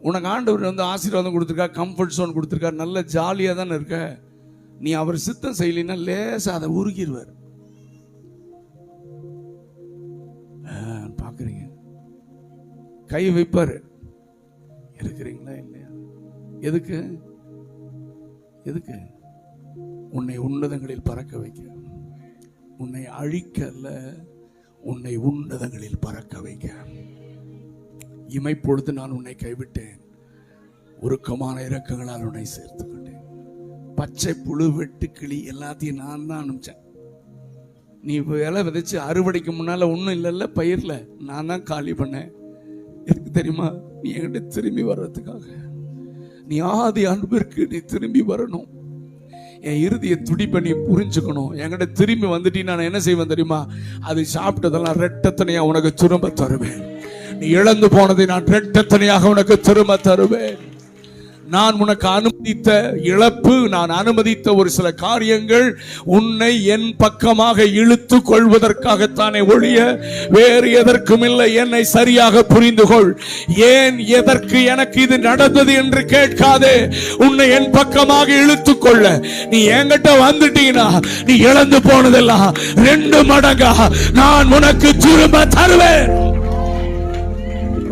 உனக்கு ஆண்டவர் வந்து ஆசீர்வாதம் கொடுத்துருக்கா, கம்ஃபர்ட் ஜோன் கொடுத்துருக்கா, நல்ல ஜாலியாக தானே இருக்க. நீ அவர் சித்தம் செய்யலைன்னா லேசாக அதை உருகிடுவார். பார்க்குறீங்க, கை வைப்பார். இருக்கிறீங்களா இல்லையா? எதுக்கு? எதுக்கு? உன்னை உன்னதங்களில் பறக்க வைக்க, உன்னை அழிக்க அல்ல, உன்னை உன்னதங்களில் பறக்க வைக்க. இமைப்பொழுது நான் உன்னை கைவிட்டேன், உருக்கமான இறக்கங்களால் உன்னை சேர்த்து கொண்டேன். பச்சை புழு, வெட்டு கிளி எல்லாத்தையும் நான் தான் அனுப்பிச்சேன். நீ விலை விதைச்சு அறுவடைக்கு முன்னால ஒன்றும் இல்லைல்ல, பயிரில் நான் தான் காலி பண்ணேன். எதுக்கு தெரியுமா? நீ என்கிட்ட திரும்பி வர்றதுக்காக. நீ ஆதி அன்பிற்கு நீ திரும்பி வரணும். என் இறுதியை துடிப்பை நீ புரிஞ்சுக்கணும். என்கிட்ட திரும்பி வந்துட்டு நான் என்ன செய்வேன் தெரியுமா? அது சாப்பிட்டதெல்லாம் ரெட்டத்தனையா உனக்கு திரும்ப தருவேன். நீ இழந்து போனதை நான் ரெட்டத்தனையாக உனக்கு திரும்ப தருவேன். நான் உனக்கு அனுமதித்த இழப்பு, நான் அனுமதித்த ஒரு சில காரியங்கள் உன்னை என் பக்கமாக இழுத்து கொள்வதற்காகத்தானே ஒழிய வேறு எதற்கும் இல்லை. என்னை சரியாக புரிந்து கொள். ஏன், எதற்கு எனக்கு இது நடந்தது என்று கேட்காதே. உன்னை என் பக்கமாக இழுத்து கொள்ள நீ என்கிட்ட வந்துட்டீங்கன்னா நீ இழந்து போனதெல்லாம் 2 மடங்கா நான் உனக்கு திரும்ப தருவேன்.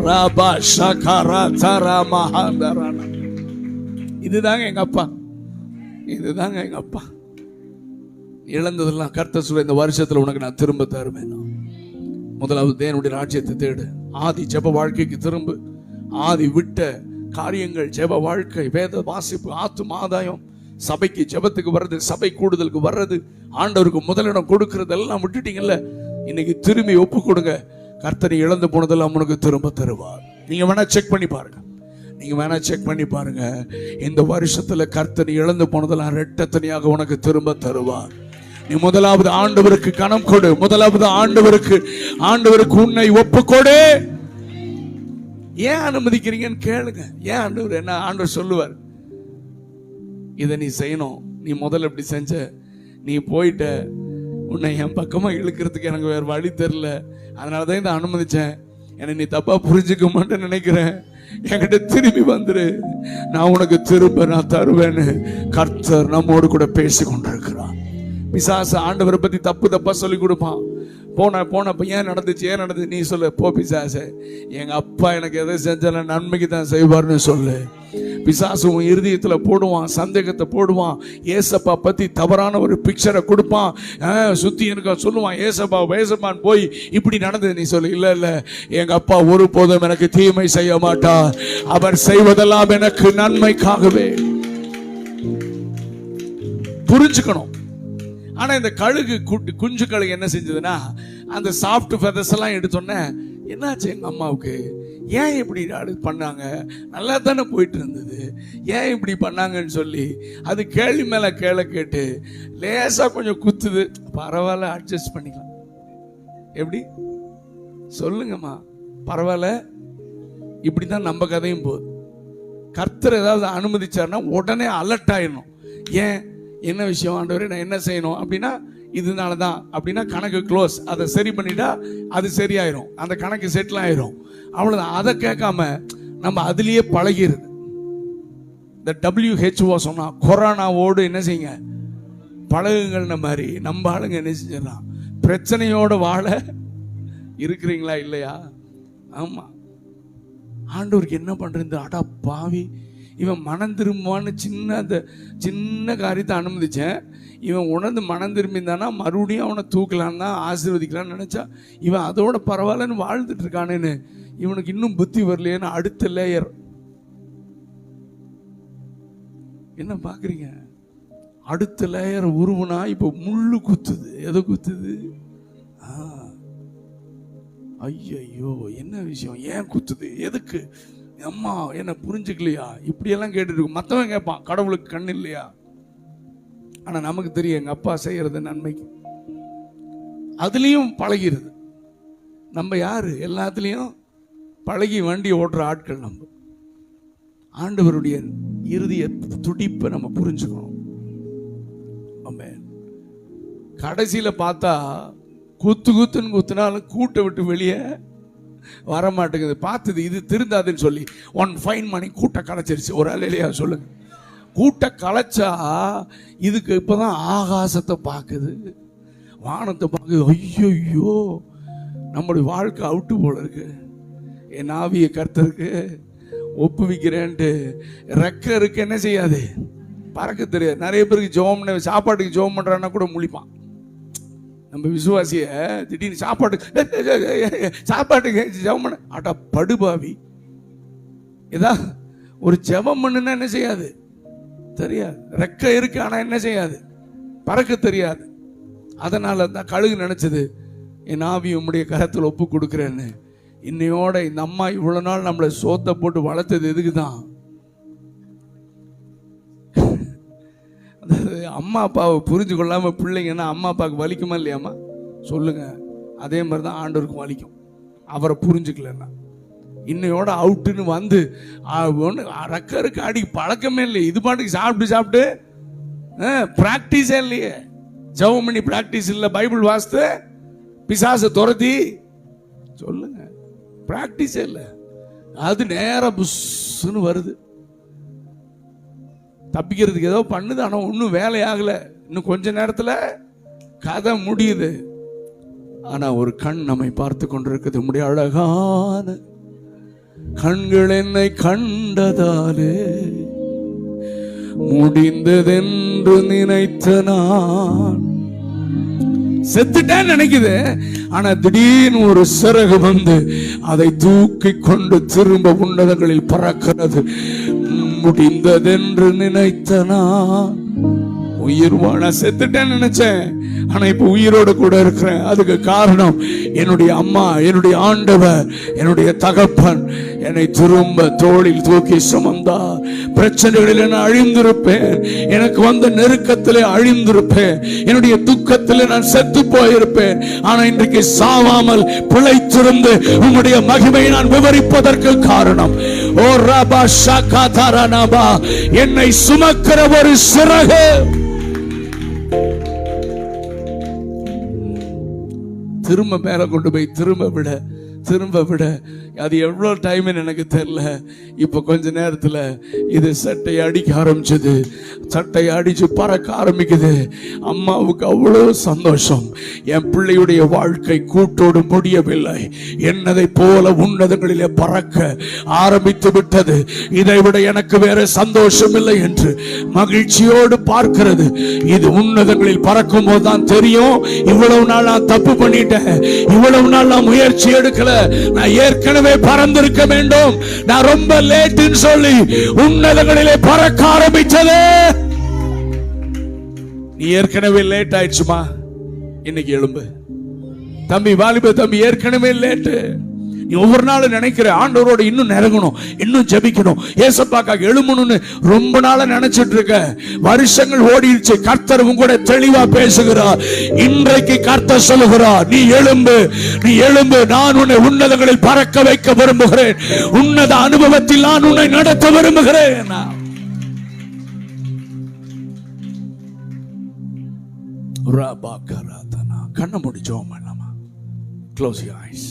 ராபா ஷகரா தரா மஹாந்தரா. இதுதாங்க எங்க அப்பா, இதுதாங்க எங்க அப்பா. இழந்ததெல்லாம் கர்த்தர் சொல்ல, இந்த வருஷத்துல உனக்கு நான் திரும்ப தருவேன். முதலாவது தேவனுடைய ராஜ்யத்தை தேடு. ஆதி ஜெப வாழ்க்கைக்கு திரும்ப. ஆதி விட்ட காரியங்கள், ஜெப வாழ்க்கை, வேத வாசிப்பு, ஆத்தும ஆதாயம், சபைக்கு ஜெபத்துக்கு வர்றது, சபை கூடுதலுக்கு வர்றது, ஆண்டவருக்கு முதலிடம் கொடுக்கறது எல்லாம் விட்டுட்டீங்கல்ல. இன்னைக்கு திரும்பி ஒப்பு கொடுங்க. கர்த்தரை இழந்து போனதெல்லாம் உனக்கு திரும்ப தருவார். நீங்க வேணா செக் பண்ணி பாருங்க. நீங்க வேணா செக் பண்ணி பாருங்க. இந்த வருஷத்துல கர்த்தர் இழந்து போனதெல்லாம் ரெட்டத்தனையாக உனக்கு திரும்ப தருவார். நீ முதலாவது ஆண்டவருக்கு கனம் கொடு. முதலாவது ஆண்டவருக்கு உன்னை ஒப்புக்கொடு. ஏன் அனுமதிக்கிறீங்கன்னு கேளுங்க. ஏன் ஆண்டவர்? என்ன ஆண்டவர் சொல்லுவார்? இதை நீ செய்யணும். நீ முதல்ல இப்படி செஞ்ச, நீ போயிட்ட, உன்னை என் பக்கமா இழுக்கிறதுக்கு எனக்கு வேற வழி தெரியல, அதனாலதான் இதை அனுமதிச்சேன். என்னை நீ தப்பா புரிஞ்சுக்க மாட்டேன்னு நினைக்கிறேன். என்கிட்ட திரும்பி வந்துரு, நான் உனக்கு திரும்ப நான் தருவேன்னு கர்த்தர் நம்மோடு கூட பேசி கொண்டிருக்கிறான். பிசாசு ஆண்டவரை பத்தி தப்பா சொல்லி கொடுப்பான். போனப்ப ஏன் நடந்துச்சு நீ சொல்லு. போ பிசாசு, எங்க அப்பா எனக்கு எதை செஞ்சாலும் நன்மைக்கு தான் செய்வார்னு சொல்லு. பிசாசு உன் இருதயத்துல போடுவான், சந்தேகத்தை போடுவான். ஏசப்பா பத்தி தவறான ஒரு பிக்சரை கொடுப்பான். சுத்தி எனக்கு சொல்லுவான், ஏசப்பான்னு போய் இப்படி நடந்தது நீ சொல்லு. இல்ல, எங்க அப்பா ஒருபோதும் எனக்கு தீமை செய்ய மாட்டார், அவர் செய்வதெல்லாம் எனக்கு நன்மைக்காகவே. புரிஞ்சுக்கணும். ஆனா இந்த கழுகு குஞ்சு கழுகு என்ன செஞ்சதுன்னா, அந்த சாஃப்ட் ஃபெதர்ஸ் எல்லாம் எடுத்தோன்னே என்னாச்சு எங்க அம்மாவுக்கு, ஏன் இப்படி பண்ணாங்க, நல்லா தானே போயிட்டு இருந்தது, ஏன் இப்படி பண்ணாங்கன்னு சொல்லி அது கேள்வி மேல கேட்டு லேசா கொஞ்சம் குத்துது. பரவாயில்ல, அட்ஜஸ்ட் பண்ணிக்கலாம். எப்படி சொல்லுங்கம்மா, பரவாயில்ல. இப்படிதான் நம்ம கதையும் போகுது. கர்த்தர் ஏதாவது அனுமதிச்சாருன்னா உடனே அலர்ட் ஆயிடணும். ஏன், என்ன விஷயம் ஆண்டவரே, நான் என்ன செய்யணும் அப்படின்னா இதனால தான் அப்படின்னா கணக்கு க்ளோஸ். அதை சரி பண்ணிட்டா அது சரியாயிரும், அந்த கணக்கு செட்டில் ஆயிரும். அவ்வளோதான். அதை கேட்காம நம்ம அதுலேயே பழகிடுது. இந்த WHO சொன்னா கொரோனாவோடு என்ன செய்யுங்க, பழகுங்கள்ன மாதிரி நம்ம ஆளுங்க என்ன செஞ்சிடலாம், பிரச்சனையோட வாழ இருக்கிறீங்களா இல்லையா? ஆமா. ஆண்டவருக்கு என்ன பண்றது? அடா பாவி, இவன் மனம் திரும்புவான்னு சின்ன காரியத்தை அனுமதிச்சேன். இவன் உணர்ந்து மனம் திரும்பிந்தானா மறுபடியும் அவனை தூக்கலான்னு தான், ஆசீர்வதிக்கலான்னு நினைச்சா இவன் அதோட பரவாயில்லன்னு வாழ்ந்துட்டு இருக்கானேன்னு இவனுக்கு இன்னும் புத்தி வரலையேன்னு அடுத்த லேயர். என்ன பாக்குறீங்க? அடுத்த லேயர் உருவனா இப்ப முள்ளு குத்துது. எதை குத்துது? ஐயோ, என்ன விஷயம், ஏன் குத்துது, எதுக்கு, அம்மா என்ன புரிஞ்சுக்கலையா, இப்படியெல்லாம் கேட்டுட்டு இருக்கும். மற்றவன் கேட்பான், கடவுளுக்கு கண் இல்லையா? ஆனா நமக்கு தெரியும் எங்க அப்பா செய்யறது நன்மைக்கு. அதுலயும் பழகிருது. நம்ம யாரு? எல்லாத்துலயும் பழகி வண்டி ஓட்டுற ஆட்கள் நம்ம. ஆண்டவருடைய இறுதிய துடிப்பை நம்ம புரிஞ்சுக்கணும். ஆமென். கடைசியில பார்த்தா குத்துன்னு குத்துனாலும் கூட்டை விட்டு வெளியே வரமாட்டேங்குது. பார்த்தது இது திருந்தாதுன்னு சொல்லி 1 ஃபைன் மணி கூட்ட கலைச்சிருச்சு. ஒரு அல்லேலூயா சொல்லுங்க. கூட்ட கலைச்சா இதுக்கு இப்பதான் ஆகாசத்தை பார்க்குது, வானத்தை பார்க்குது. ஐயோ நம்முடைய வாழ்க்கை அவுட்டு போல இருக்கு, என் ஆவியை கர்த்தருக்கு ஒப்புவிக்கிறேன்ட்டு ரெக்க இருக்கு, என்ன செய்யாது, பறக்க தெரியாது. நிறைய பேருக்கு ஜெபம், சாப்பாட்டுக்கு ஜெபம் பண்றான்னா கூட முழிப்பான். நம்ம விசுவாசிய திடீர்னு சாப்பாட்டுக்கு ஜெபம் பண்ண ஆட்டா படுபாவி, ஏதா ஒரு ஜெபம் பண்ணுன்னா என்ன செய்யாது, தெரியாது. ரெக்க இருக்கு ஆனா என்ன செய்யாது, பறக்க தெரியாது. அதனால தான் கழுகு நினைச்சது, என் ஆவி உம்முடைய கரத்தில் ஒப்பு கொடுக்குறேன்னு. இன்னையோட இந்த அம்மா இவ்வளவு நாள் நம்மளை சோத்தை போட்டு வளர்த்தது எதுக்கு தான்? அதாவது அம்மா அப்பாவை புரிஞ்சு கொள்ளாம பிள்ளைங்கன்னா அம்மா அப்பாவுக்கு வலிக்குமா இல்லையாம்மா சொல்லுங்க? அதே மாதிரி தான் ஆண்டவருக்கும் வலிக்கும், அவரை புரிஞ்சுக்கலன்னா. இன்னையோட அவுட்டுன்னு வந்து ஒன்று ரக்கருக்கு அடி பழக்கமே இல்லை. இது பாட்டுக்கு சாப்பிட்டு பிராக்டிஸே இல்லையே. ஜெபம் பண்ணி பிராக்டிஸ் இல்லை, பைபிள் வாசித்து பிசாசை துரத்தி சொல்லுங்க, பிராக்டிஸே இல்லை. அது நேரம் புஷ்ன்னு வருது, தப்பிக்கிறதுக்கு ஏதோ பண்ணுது, ஆனால் ஒன்றும் வேலையாகலை. இன்னும் கொஞ்ச நேரத்தில் கதை முடியுது. ஆனால் ஒரு கண் நம்மை பார்த்து கொண்டிருக்குது. நம்முடைய அழகான கண்கள் என்னை கண்டதாலே முடிந்ததென்று நினைத்த நான் செத்துட்டேன்னு நினைக்குது. ஆனா திடீர்னு ஒரு சிறகு வந்து அதை தூக்கி கொண்டு திரும்ப உன்னதங்களில் பறக்கிறது. முடிந்ததென்று நினைத்த நான் உயிர் வாழ செத்துட்டேன்னு நினைச்சேன், ஆனா இப்ப உயிரோடு கூட இருக்கிறேன். அதுக்கு காரணம் என்னுடைய அம்மா, என்னுடைய ஆண்டவர், என்னுடைய தகப்பன் என்னை திரும்ப தோளில் தூக்கி சுமந்தார். பிரச்சனைகளில் நான் அழிந்திருப்பேன், எனக்கு வந்த நெருக்கத்திலே அழிந்திருப்பேன், என்னுடைய துக்கத்திலே நான் செத்து போயிருப்பேன். ஆனா இன்றைக்கு சாவாமல் பிழைத்திருந்து உம்முடைய மகிமையை நான் விவரிப்பதற்கு காரணம் ஓ ரபா ஷகா தரனபா, என்னை சுமக்கிற ஒரு சிறகு. திரும்ப மேல கொண்டு போய் திரும்ப விட அது எவ்வளோ டைம்னு எனக்கு தெரியல. இப்போ கொஞ்ச நேரத்தில் இது சட்டையை அடிக்க ஆரம்பிச்சது, சட்டையை அடிச்சு பறக்க ஆரம்பிக்குது. அம்மாவுக்கு அவ்வளோ சந்தோஷம். என் பிள்ளையுடைய வாழ்க்கை கூட்டோடு முடியவில்லை, என்னதை போல உன்னதங்களிலே பறக்க ஆரம்பித்து விட்டது. இதை விட எனக்கு வேற சந்தோஷம் இல்லை என்று மகிழ்ச்சியோடு பார்க்கிறது. இது உன்னதங்களில் பறக்கும் போது தான் தெரியும், இவ்வளவு நாள் நான் தப்பு பண்ணிட்டேன், இவ்வளவு நாள் நான் முயற்சி எடுக்கல, நான் ஏற்கனவே பறந்திருக்க வேண்டும், நான் ரொம்ப லேட்னு சொல்லி உன்னதங்களிலே பறக்க ஆரம்பிச்சது. நீ ஏற்கனவே லேட் ஆயிடுச்சுமா, இன்னைக்கு எழும்பு தம்பி, வாலிப தம்பி, ஏற்கனவே லேட்டு. நீ ஒவ்வொரு நாளும் நினைக்கிற ஆண்டவரோட இன்னும் நெருங்கணும், இன்னும் ஜெபிக்கணும், ஏசப்பாக்காக எழும்பணும்னு ரொம்ப நாளா நினைச்சிட்டு இருக்க. வருஷங்கள் ஓடிடுச்சு, கர்த்தர் கூட தெளிவா பேசுகிறார். இன்றைக்கு கர்த்தர் சொல்லுகிறார், நீ எழும்பு, நீ எழும்பு, நான் உன்னை உன்னதங்களில் பறக்க வைக்க விரும்புகிறேன், உன்னத அனுபவத்தில் நான் உன்னை நடத்த விரும்புகிறேன். கண்ண முடிச்சோம், க்ளோஸ் யுவர் ஐஸ்.